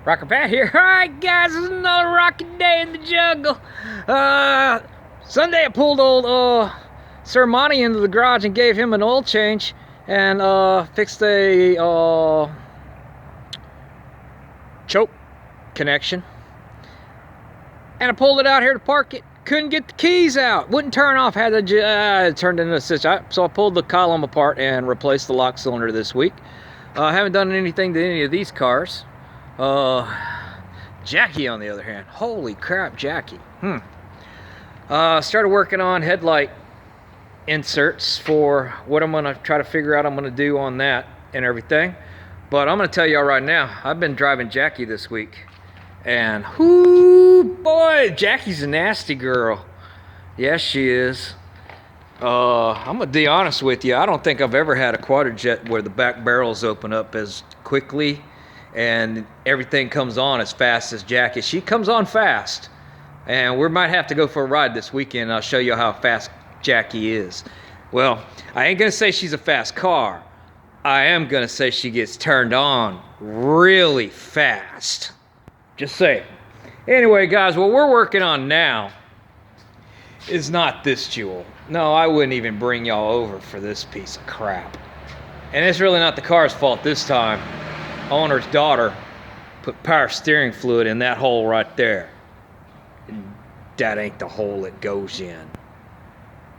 Rocker Pat here. Alright guys, it's another rocking day in the jungle. Sunday I pulled old Sir Monty into the garage and gave him an oil change and fixed a choke connection. And I pulled it out here to park it. Couldn't get the keys out. Wouldn't turn off. Had to turned into a stitch. So I pulled the column apart and replaced the lock cylinder this week. I haven't done anything to any of these cars. Jackie on the other hand, holy crap, Jackie. Started working on headlight inserts for what I'm gonna try to figure out I'm gonna do on that and everything. But I'm gonna tell y'all right now, I've been driving Jackie this week, and whoo boy, Jackie's a nasty girl. Yes, she is. I'm gonna be honest with you, I don't think I've ever had a quadrijet where the back barrels open up as quickly and everything comes on as fast as Jackie. She comes on fast, and we might have to go for a ride this weekend. I'll show you how fast Jackie is. Well, I ain't gonna say she's a fast car. I am gonna say she gets turned on really fast. Just saying. Anyway, guys, what we're working on now is not this jewel. No, I wouldn't even bring y'all over for this piece of crap. And it's really not the car's fault this time. Owner's daughter put power steering fluid in that hole right there. That ain't the hole it goes in.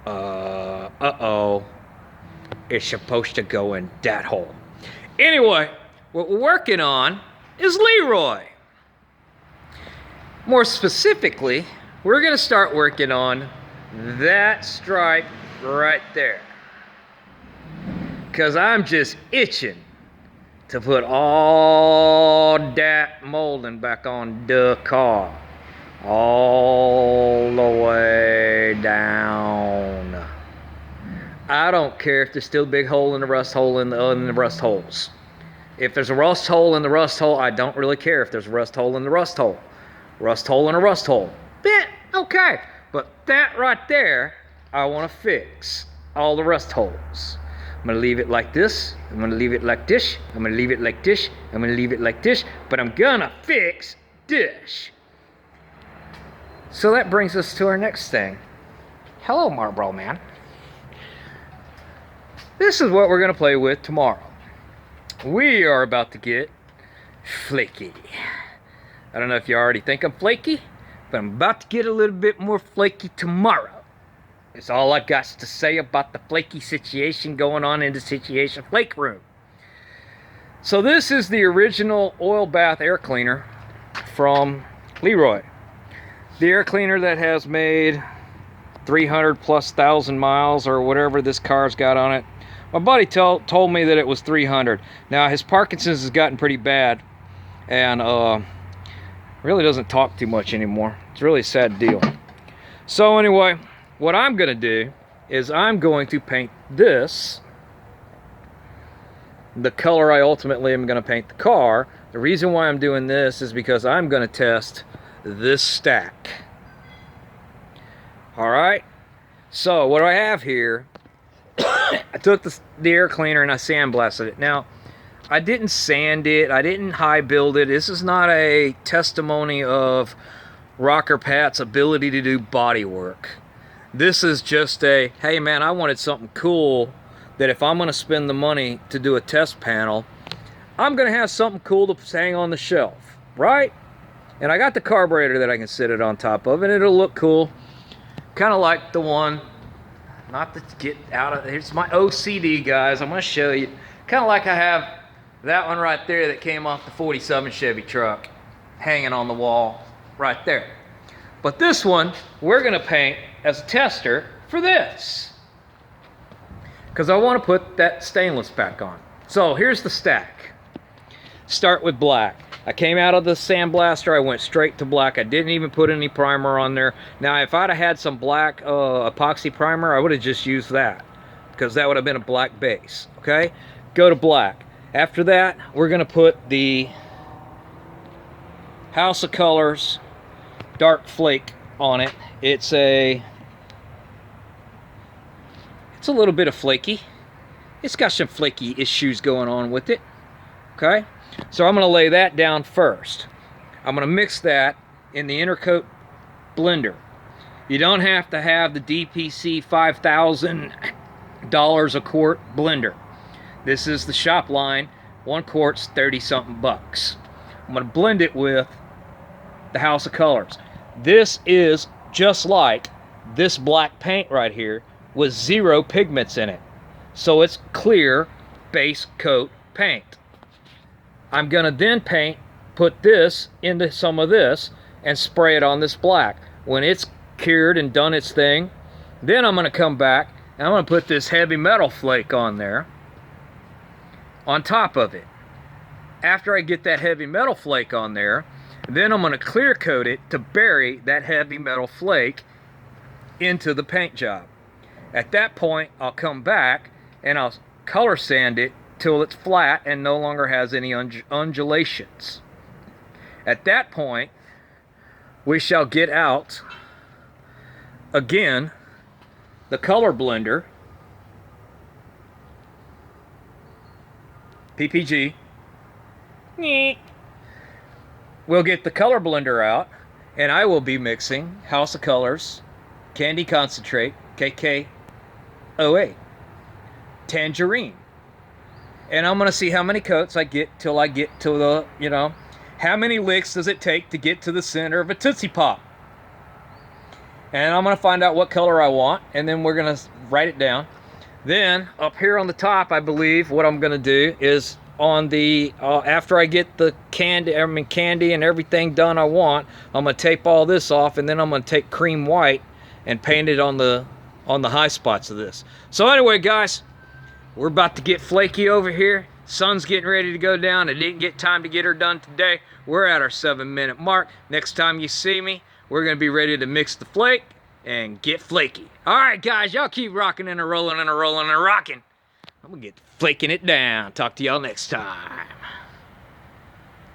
Uh-oh. It's supposed to go in that hole. Anyway, what we're working on is Leroy. More specifically, we're gonna start working on that stripe right there. 'Cause I'm just itching to put all that molding back on the car. All the way down. I don't care if there's still a big hole in the rust hole in the rust holes. If there's a rust hole in the rust hole, I don't really care if there's a rust hole in the rust hole. Rust hole in a rust hole. Okay. But that right there, I want to fix all the rust holes. I'm gonna leave it like this. I'm gonna leave it like this. I'm gonna leave it like this. I'm gonna leave it like this. But I'm gonna fix this. So that brings us to our next thing. Hello, Marlboro Man. This is what we're gonna play with tomorrow. We are about to get Flakey. I don't know if you already think I'm flaky, but I'm about to get a little bit more flaky tomorrow. It's all I got to say about the flaky situation going on in the situation flake room. So this is the original oil bath air cleaner from Leroy. The air cleaner that has made 300,000+ miles or whatever this car's got on it. My buddy told me that it was 300. Now his Parkinson's has gotten pretty bad and really doesn't talk too much anymore. It's really a sad deal. So anyway, what I'm gonna do is I'm going to paint this the color I ultimately am gonna paint the car. The reason why I'm doing this is because I'm gonna test this stack. All right, so what do I have here? I took the air cleaner and I sandblasted it. Now, I didn't sand it, I didn't high build it. This is not a testimony of Rocker Pat's ability to do body work. This is just a, hey man, I wanted something cool that if I'm gonna spend the money to do a test panel, I'm gonna have something cool to hang on the shelf, right? And I got the carburetor that I can sit it on top of, and it'll look cool. Kind of like the one, not to get out of, here's my OCD, guys, I'm gonna show you. Kind of like I have that one right there that came off the 47 Chevy truck, hanging on the wall right there. But this one, we're gonna paint as a tester for this, because I want to put that stainless back on. So here's the stack. Start with black. I came out of the sandblaster, I went straight to black. I didn't even put any primer on there. Now if I'd have had some black epoxy primer, I would have just used that, because that would have been a black base. Okay, go to black. After that, we're gonna put the House of Colors dark flake on it. It's a little bit of flaky. It's got some flaky issues going on with it. Okay, so I'm going to lay that down first. I'm going to mix that in the intercoat blender. You don't have to have the DPC $5,000 a quart blender. This is the shop line. 1 quart's 30-something bucks. I'm going to blend it with the House of Colors. This is just like this black paint right here with 0 pigments in it. So it's clear base coat paint. I'm going to then put this into some of this and spray it on this black. When it's cured and done its thing, then I'm going to come back and I'm going to put this heavy metal flake on there on top of it. After I get that heavy metal flake on there, then I'm going to clear coat it to bury that heavy metal flake into the paint job. At that point, I'll come back and I'll color sand it till it's flat and no longer has any undulations. At that point, we shall get out again the color blender, PPG. We'll get the color blender out and I will be mixing House of Colors, Candy Concentrate, KK08, Tangerine. And I'm going to see how many coats I get till I get to the, you know, how many licks does it take to get to the center of a Tootsie Pop. And I'm going to find out what color I want, and then we're going to write it down. Then, up here on the top, I believe what I'm going to do is on the, after I get the candy and everything done I want, I'm going to tape all this off, and then I'm going to take cream white and paint it on the high spots of this. So anyway, guys, we're about to get Flakey over here. Sun's getting ready to go down. I didn't get time to get her done today. We're at our 7-minute mark. Next time you see me, we're going to be ready to mix the flake and get Flakey. All right, guys, y'all keep rocking and a rolling and a rolling and a rocking. I'm going to get flaking it down. Talk to y'all next time.